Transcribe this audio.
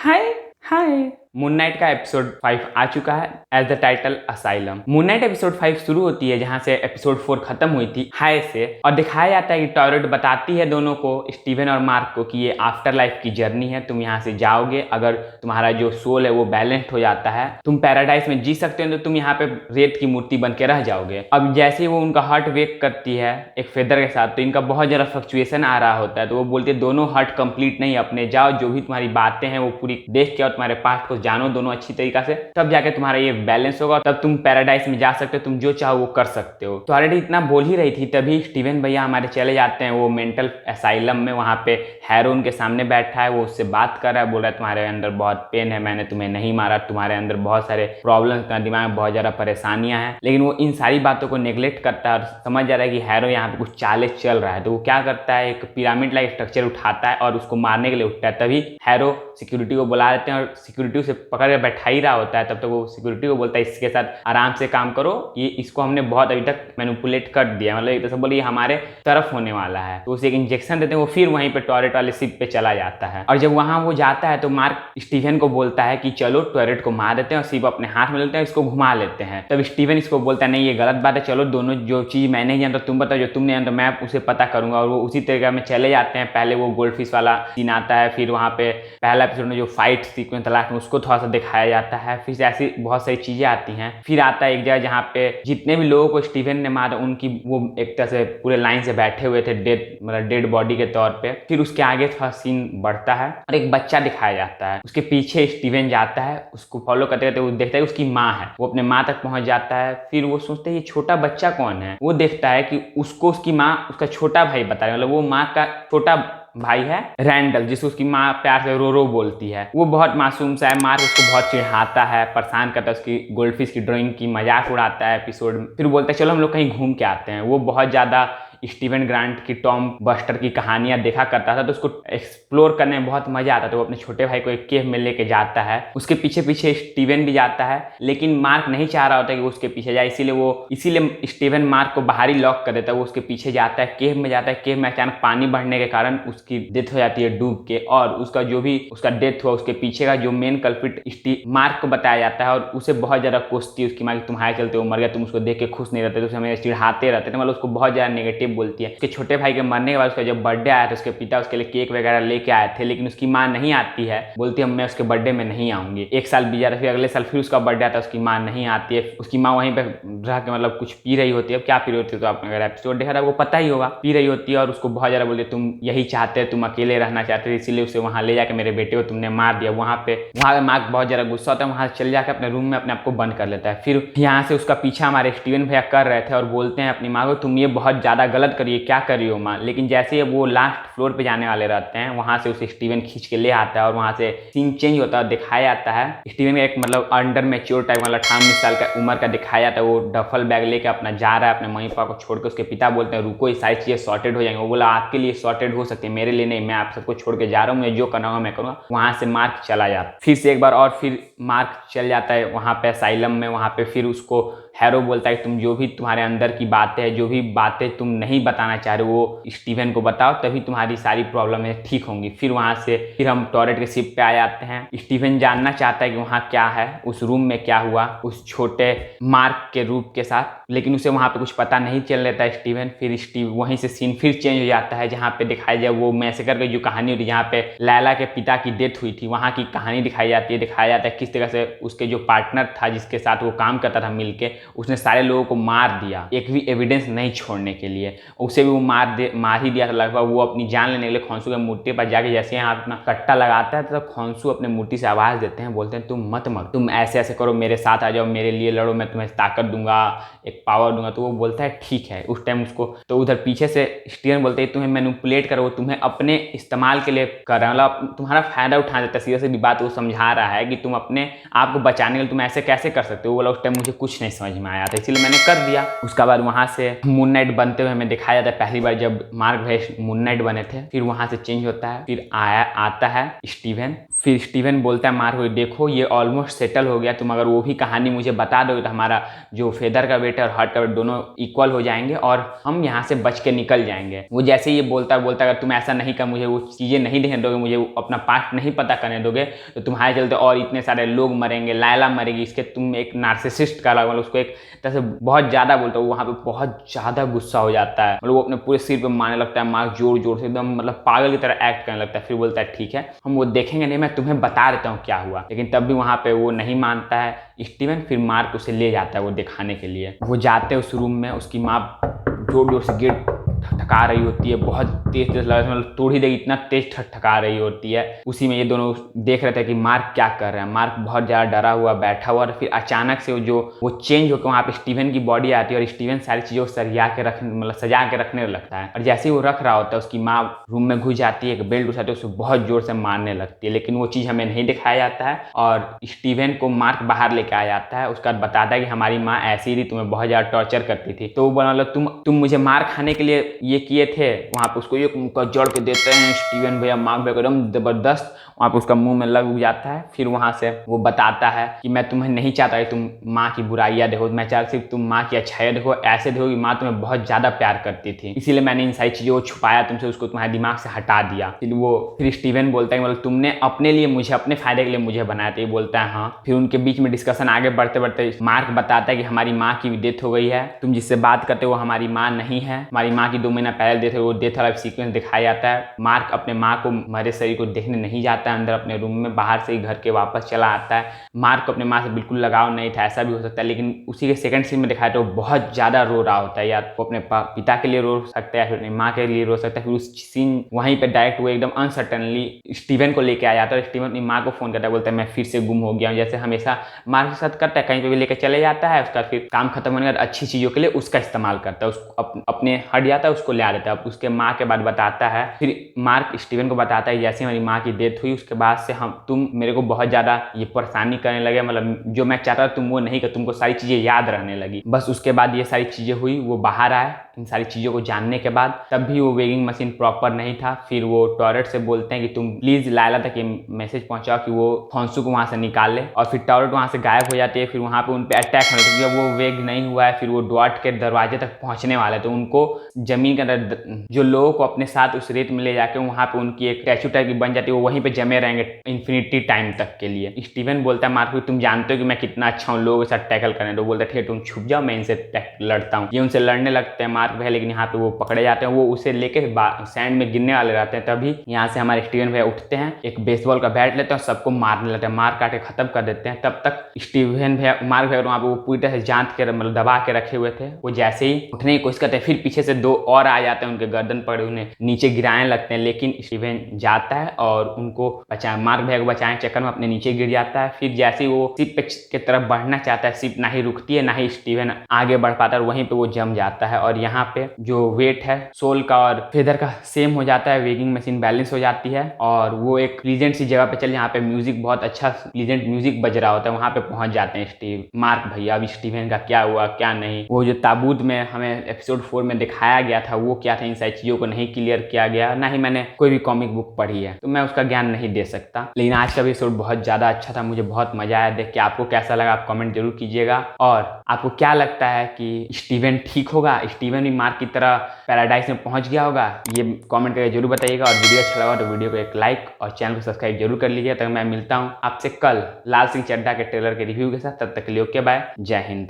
हाय hi. Moon Knight का episode 5 आ चुका है as the title asylum. Moon Knight episode 5 शुरू होती है जहां से एपिसोड 4 खत्म हुई थी हाय से, और दिखाया जाता है कि टॉयलेट बताती है दोनों को, स्टीवन और मार्क को, कि ये आफ्टर लाइफ की जर्नी है। तुम यहाँ से जाओगे, अगर तुम्हारा जो सोल है वो बैलेंस्ड हो जाता है, तुम पैराडाइज में जी सकते हो, तो तुम यहाँ पे रेत की मूर्ति बन के रह जाओगे। अब जैसे ही वो उनका हार्ट वेक करती है एक फेदर के साथ, तो इनका बहुत ज्यादा फ्लक्चुएशन आ रहा होता है। तो वो बोलते हैं दोनों हार्ट कंप्लीट नहीं, अपने जाओ, जो भी तुम्हारी बातें हैं वो पूरी देख के और तुम्हारे पास्ट को जानो दोनों अच्छी तरीका से, तब जाके तुम्हारा ये बैलेंस होगा, तब तुम पैराडाइज में जा सकते हो, तुम जो चाहो वो कर सकते हो। तो ऑलरेडी इतना बोल ही रही थी, तभी स्टीवन भैया हमारे चले जाते हैं वो मेंटल असाइलम में। वहां पे हैरो उनके सामने बैठा है, वो उससे बात कर रहा है, बोल रहा है तुम्हारे अंदर बहुत पेन है, मैंने तुम्हें नहीं मारा, तुम्हारे अंदर बहुत सारे प्रॉब्लम, दिमाग में बहुत ज्यादा परेशानियां हैं। लेकिन वो इन सारी बातों को नेग्लेक्ट करता है और समझ जा रहा है कि हैरो यहाँ पे कुछ चाले चल रहा है। तो वो क्या करता है, एक पिरामिड लाइक स्ट्रक्चर उठाता है और उसको मारने के लिए उठता है। तभी हैरो सिक्योरिटी को बुला देते हैं और सिक्योरिटी से पकड़ के बैठा ही रहा होता है। तब तक वो सिक्योरिटी को बोलता है इसके साथ आराम से काम करो, ये इसको हमने बहुत अभी तक मैनिपुलेट कर दिया, मतलब एक तरह से बोलिए हमारे तरफ होने वाला है। तो उसे एक इंजेक्शन देते हैं, वो फिर वहीं पे टॉयलेट वाले शिप पे चला जाता है। और जब वहां वो जाता है तो मार्क स्टीवन को बोलता है कि चलो टॉयलेट को मार देते हैं और शिप अपने हाथ में लेते हैं, इसको घुमा लेते हैं। तब स्टीवन इसको बोलता है नहीं ये गलत बात है, चलो दोनों जो चीज मैं नहीं जानता तुम बताओ, जो तुम नहीं जानता मैं उसे पता करूंगा। और वो उसी तरीके में चले जाते हैं। पहले वो गोल्ड फिश वाला सीन आता है, फिर वहां पे पहला एपिसोड में जो फाइट सीक्वेंस लास्ट में उसको थोड़ा सा दिखाया जाता है, फिर ऐसी बहुत सारी चीजें आती हैं। फिर आता है एक जगह जहाँ पे जितने भी लोगों को स्टीवन ने मारा उनकी वो एक तरह से पूरे लाइन से बैठे हुए थे डेड, मतलब डेड बॉडी के तौर पे। फिर उसके आगे थोड़ा सीन बढ़ता है और एक बच्चा दिखाया जाता है, उसके पीछे स्टीवन जाता है, उसको फॉलो करते करते वो देखता है उसकी माँ है, वो अपने माँ तक पहुंच जाता है। फिर वो सोचते हैं ये छोटा बच्चा कौन है, वो देखता है कि उसको उसकी माँ उसका छोटा भाई बता रही है, मतलब वो माँ का छोटा भाई है रैंडल, जिसको उसकी माँ प्यार से रो रो बोलती है। वो बहुत मासूम सा है, मार्क उसको बहुत चिढ़ाता है, परेशान करता है, उसकी गोल्डफिश की ड्राइंग की मजाक उड़ाता है एपिसोड में। फिर बोलता है चलो हम लोग कहीं घूम के आते हैं। वो बहुत ज्यादा स्टीवन ग्रांट की टॉम बस्टर की कहानियां देखा करता था, तो उसको एक्सप्लोर करने में बहुत मजा आता था। तो वो अपने छोटे भाई को एक केव में लेके जाता है, उसके पीछे पीछे स्टीवन भी जाता है, लेकिन मार्क नहीं चाह रहा होता कि वो उसके पीछे जाए, इसीलिए स्टीवन मार्क को बाहर ही लॉक कर देता है। वो उसके पीछे जाता है, केव में जाता है। केव में अचानक पानी बढ़ने के कारण उसकी डेथ हो जाती है डूब के, और उसका जो भी उसका डेथ हुआ उसके पीछे का जो मेन कल्प्रिट मार्क को बताया जाता है, और उसे बहुत ज्यादा कोसती है उसकी माँ कि तुम्हारे चलते वो मर गया, तुम उसको देख के खुश नहीं रहते, तो हमें चिढ़ाते रहते थे, मतलब उसको बहुत ज्यादा नेगेटिव बोलती है। उसके छोटे भाई के मरने के बाद उसका जब बर्थडे आया था, उसके पिता उसके लिए केक वगैरह लेके आए थे, लेकिन उसकी माँ नहीं आती है, बोलती है मैं उसके बर्थडे में नहीं आऊंगी। एक साल बीत जाता, फिर अगले साल फिर उसका बर्थडे आता है, उसकी माँ नहीं आती है। उसकी माँ वहीं पे रह के मतलब कुछ पी रही होती है, क्या पी रही होती है तो आपने अगर एपिसोड देखा था आपको पता ही होगा, पी रही होती है और उसको बहुत ज्यादा बोलती है तुम यही चाहते तुम अकेले रहना चाहते थे, इसीलिए उसे वहां ले जाकर मेरे बेटे को तुमने मार दिया। वहां पे मार्क बहुत ज्यादा गुस्सा होता है, वहां चले जाकर अपने रूम में अपने आप को बंद कर लेता है। फिर यहाँ से उसका पीछा हमारे स्टीवन भैया कर रहे थे और बोलते हैं अपनी माँ को तुम ये बहुत ज्यादा गलत करिए, क्या कर रही हो माँ। लेकिन जैसे ही वो लास्ट फ्लोर पे जाने वाले रहते हैं, वहां से उसे स्टीवन खींच के ले आता है और वहां से सीन चेंज होता है, दिखाया जाता है स्टीवन का एक मतलब अंडर मैच्योर टाइप, मतलब 18-19 साल का उम्र का दिखाया जाता है। वो डफल बैग लेके अपना जा रहा है अपने मम्मी पापा को छोड़ के। उसके पिता बोलते हैं रुको, ये सारी चीजें सॉर्टेड हो जाएंगे। वो बोला आपके लिए सॉर्टेड हो सकती है, मेरे लिए नहीं, मैं आप सबको छोड़ के जा रहा हूँ, मैं जो करना होगा मैं करूँगा। वहां से मार्क चला जाता फिर से एक बार, और फिर मार्क चल जाता है वहां पे असाइलम में। वहां पे फिर उसको हैरो बोलता है कि तुम जो भी तुम्हारे अंदर की बातें हैं, जो भी बातें तुम नहीं बताना चाह रहे हो वो स्टीवन को बताओ, तभी तुम्हारी सारी प्रॉब्लम ठीक होंगी। फिर वहां से फिर हम टॉयलेट के शिप पे आ जाते हैं। स्टीवन जानना चाहता है कि वहां क्या है, उस रूम में क्या हुआ उस छोटे मार्क के रूप के साथ, लेकिन उसे वहां पे कुछ पता नहीं चल लेता है स्टीवन। फिर वहीं से सीन फिर चेंज हो जाता है, जहाँ पे दिखाया जाए वो मैसेकर की जो कहानी होती है, जहाँ पे लैला के पिता की डेथ हुई थी, वहां की कहानी दिखाई जाती है। दिखाया जाता है किस तरह से उसके जो पार्टनर था जिसके साथ वो काम करता था मिलके, उसने सारे लोगों को मार दिया एक भी एविडेंस नहीं छोड़ने के लिए। उसे भी वो मार ही दिया था लगभग। वो अपनी जान लेने के लिए खोंसू के मूर्ति पर जाके जैसे यहाँ अपना कट्टा लगाता है, तो खोंसू अपने मूर्ति से आवाज देते हैं, बोलते हैं तुम मत मर, तुम ऐसे ऐसे करो, मेरे साथ आ जाओ, मेरे लिए लड़ो, मैं तुम्हें ताकत दूंगा, एक पावर दूंगा। तो वो बोलता है ठीक है। उस टाइम उसको तो उधर पीछे से स्टीवन बोलते हैं तुम्हें मैनिपुलेट करो, तुम्हें अपने इस्तेमाल के लिए कर रहा है, मतलब तुम्हारा फायदा उठा देता है। सीधे सीधी बात वो समझा रहा है कि तुम अपने आप को बचाने के लिए तुम ऐसे कैसे कर सकते हो। वो बोला उस टाइम मुझे कुछ नहीं समझ में आया था, इसलिए मैंने कर दिया। उसके बाद वहां से मून नाइट बनते हुए हमें दिखाया जाता है पहली बार जब मार्क भाई मून नाइट बने थे। फिर वहां से चेंज होता है, फिर आता है स्टीवन फिर स्टीवन बोलता है मार्क को, देखो ये ऑलमोस्ट सेटल हो गया, तुम अगर वो भी कहानी मुझे बता दोगे तो हमारा जो फेदर का वेट है और हर्ट का वेट दोनों इक्वल हो जाएंगे और हम यहाँ से बच के निकल जाएंगे। वो जैसे ये बोलता अगर तुम ऐसा नहीं कर, मुझे वो चीज़ें नहीं देखने दोगे, मुझे अपना पास्ट नहीं पता करने दोगे, तो तुम्हारे चलते और इतने सारे लोग मरेंगे, लायला मरेगी, इसके तुम एक नार्सिसिस्ट का मतलब उसको एक तरह से बहुत ज़्यादा बोलता है। वहाँ पे बहुत ज़्यादा गुस्सा हो जाता है, मतलब वो अपने पूरे सिर पे मारने लगता है, मार्क जोर जोर से एकदम मतलब पागल की तरह एक्ट करने लगता है। फिर बोलता है ठीक है हम वो देखेंगे नहीं, मैं तुम्हें बता देता हूँ क्या हुआ। लेकिन तब भी वहाँ पे वो नहीं मानता है स्टीवन। फिर मार्क उसे ले जाता है वो दिखाने के लिए। वो जाते हैं उस रूम में, उसकी माँ जोर जोर से गेट ठका रही होती है, बहुत तेज तेज लगा, मतलब तोड़ ही देगी, इतना तेज ठका रही होती है। उसी में ये दोनों देख रहे थे कि मार्क क्या कर रहा है। मार्क बहुत ज़्यादा डरा हुआ बैठा हुआ, और फिर अचानक से वो चेंज होकर वहाँ पे स्टीवन की बॉडी आती है और स्टीवन सारी चीज़ों को सजा के रखने लगता है। और जैसे ही वो रख रहा होता है उसकी माँ रूम में घुस जाती है, एक बेल्ट उठाती है, उसको बहुत जोर से मारने लगती है। लेकिन वो चीज़ हमें नहीं दिखाया जाता है और स्टीवन को मार्क बाहर लेके आ जाता है। उसका बताता है कि हमारी माँ ऐसी ही थी, तुम्हें बहुत ज़्यादा टॉर्चर करती थी, तो वो बोला तुम मुझे मार खाने के लिए ये किए थे। वहाँ पे उसको एक मुक्का जड़ के देते हैं स्टीवन भैया, मार्क भैया एकदम जबरदस्त वहाँ पे उसका मुंह में लग जाता है। फिर वहाँ से वो बताता है कि मैं तुम्हें नहीं चाहता कि तुम माँ की बुराइयाँ देखो, मैं चाहता सिर्फ तुम माँ की अच्छाइयाँ देखो, ऐसे देखो कि माँ तुम्हें बहुत ज़्यादा प्यार करती थी, इसीलिए मैंने इन सारी चीज़ों को छुपाया तुमसे, उसको तुम्हारे दिमाग से हटा दिया। फिर स्टीवन बोलता है मतलब तुमने अपने लिए मुझे, अपने फायदे के लिए मुझे बनाया था। ये बोलता है हाँ। फिर उनके बीच में डिस्कशन आगे बढ़ते बढ़ते मार्क बताता है कि हमारी माँ की भी डेथ हो गई है, तुम जिससे बात करते हो वो हमारी माँ नहीं है, हमारी माँ की 2 महीना पहले डेथ है। वो डेथ वाला सीक्वेंस दिखाया जाता है। मार्क अपने माँ को मरे शरीर को देखने नहीं जाता है अंदर अपने रूम में, बाहर से ही घर के वापस चला आता है। मार्क को अपने माँ से बिल्कुल लगाव नहीं था, ऐसा भी हो सकता है, लेकिन उसी के सेकंड सीन में दिखाया तो बहुत ज़्यादा रो रहा होता है, या तो अपने पिता के लिए रो सकता है, फिर अपनी माँ के लिए रो सकता है। फिर उस सीन वहीं पर डायरेक्ट वो एकदम अनसर्टनली स्टीवन को लेके आ जाता है और स्टीवन अपनी माँ को फोन करता है, बोलता है मैं फिर से गुम हो गया हूँ, जैसे हमेशा मार्क के साथ करता है, कहीं पर भी लेकर चले जाता है, उसका फिर काम खत्म होने के बाद अच्छी चीज़ों के लिए उसका इस्तेमाल करता है, उसको अपने हट जाता है, उसको ले आ देता है। उसके माँ के बाद बताता है, फिर मार्क स्टीवन को बताता है जैसे हमारी माँ की डेथ हुई उसके बाद से तुम मेरे को बहुत ज़्यादा ये परेशानी करने लगे, मतलब जो मैं चाहता था तुम वो नहीं कर, तुमको सारी चीज़ें याद रहने लगी। बस उसके बाद ये सारी चीज़ें हुई, वो बाहर आए इन सारी चीज़ों को जानने के बाद, तब भी वो वेगिंग मशीन प्रॉपर नहीं था। फिर वो टॉयलेट से बोलते हैं कि तुम प्लीज़ लायला तक ये मैसेज पहुँचाओ कि वो फॉन्सू को वहाँ से निकाल ले, और फिर टॉयलेट वहाँ से गायब हो जाती है। फिर वहाँ पे उन पर अटैक होने लगता है, वो वेग नहीं हुआ है। फिर वो डॉट के दरवाजे तक पहुँचने वाले, तो उनको जमीन के अंदर जो लोगों को अपने साथ उस रेत में ले जाके वहाँ पे उनकी एक स्टैचू टाइप की बन जाती है, वो वहीं पे जमे रहेंगे इन्फिनिटी टाइम तक के लिए। स्टीवन बोलता है मार्क को तुम जानते हो कि मैं कितना अच्छा हूँ लोगों के साथ टैकल करने, तो बोलता है ठीक है तुम छुप जाओ, मैं इनसे लड़ता हूँ। ये उनसे लड़ने लगते हैं मार्क भैया, लेकिन यहाँ पे वो पकड़े जाते हैं। वो उसे लेके सैंड में गिरने वाले रहते हैं, तभी यहाँ से हमारे स्टीवन भैया उठते हैं, एक बेसबॉल का बैट लेते हैं और सबको मारने लगते हैं, मार काट के खत्म कर देते हैं। तब तक स्टीवन भैया मार्क भैया वहाँ पे वो पूरी तरह से जांच के मतलब दबा के रखे हुए थे, वो जैसे ही उठने की कोशिश करते हैं, फिर पीछे से 2 और आ जाते हैं, उनके गर्दन पकड़े उन्हें नीचे गिराने लगते हैं। लेकिन स्टीवन जाता है और उनको मार्क भैया को बचाने के चक्कर में अपने नीचे गिर जाता है। फिर जैसे ही वो शिप के तरफ बढ़ना चाहता है, शिप ना ही रुकती है ना ही स्टीवन आगे बढ़ पाता है, और वहीं पे वो जम जाता है। और यहाँ पे जो वेट है सोल का और फेदर का सेम हो जाता है, वेगिंग मशीन बैलेंस हो जाती है, और वो एक प्लीजेंट सी जगह पे चले जहाँ पे म्यूजिक बहुत अच्छा प्लीजेंट म्यूजिक बज रहा होता है, वहाँ पे पहुंच जाते हैं मार्क भैया। अब स्टीवन का क्या हुआ क्या नहीं, वो जो ताबूत में हमें एपिसोड 4 में दिखाया गया था वो क्या था, इन सारी चीजों को नहीं क्लियर किया गया, ना ही मैंने कोई भी कॉमिक बुक पढ़ी है, तो मैं उसका ज्ञान नहीं दे सकता। लेकिन आज का एपिसोड बहुत ज़्यादा अच्छा था, मुझे बहुत मजा आया देख के। आपको कैसा लगा आप कमेंट जरूर कीजिएगा, और आपको क्या लगता है कि स्टीवन ठीक होगा, स्टीवन भी मार्क की तरह पैराडाइज में पहुंच गया होगा, ये कमेंट करके जरूर बताइएगा। और वीडियो अच्छा लगा तो वीडियो को एक लाइक और चैनल को सब्सक्राइब जरूर कर लीजिए। तब मैं मिलता हूँ आपसे कल लाल सिंह चड्ढा के ट्रेलर के रिव्यू के साथ, तब तक के लिए ओके बाय, जय हिंद।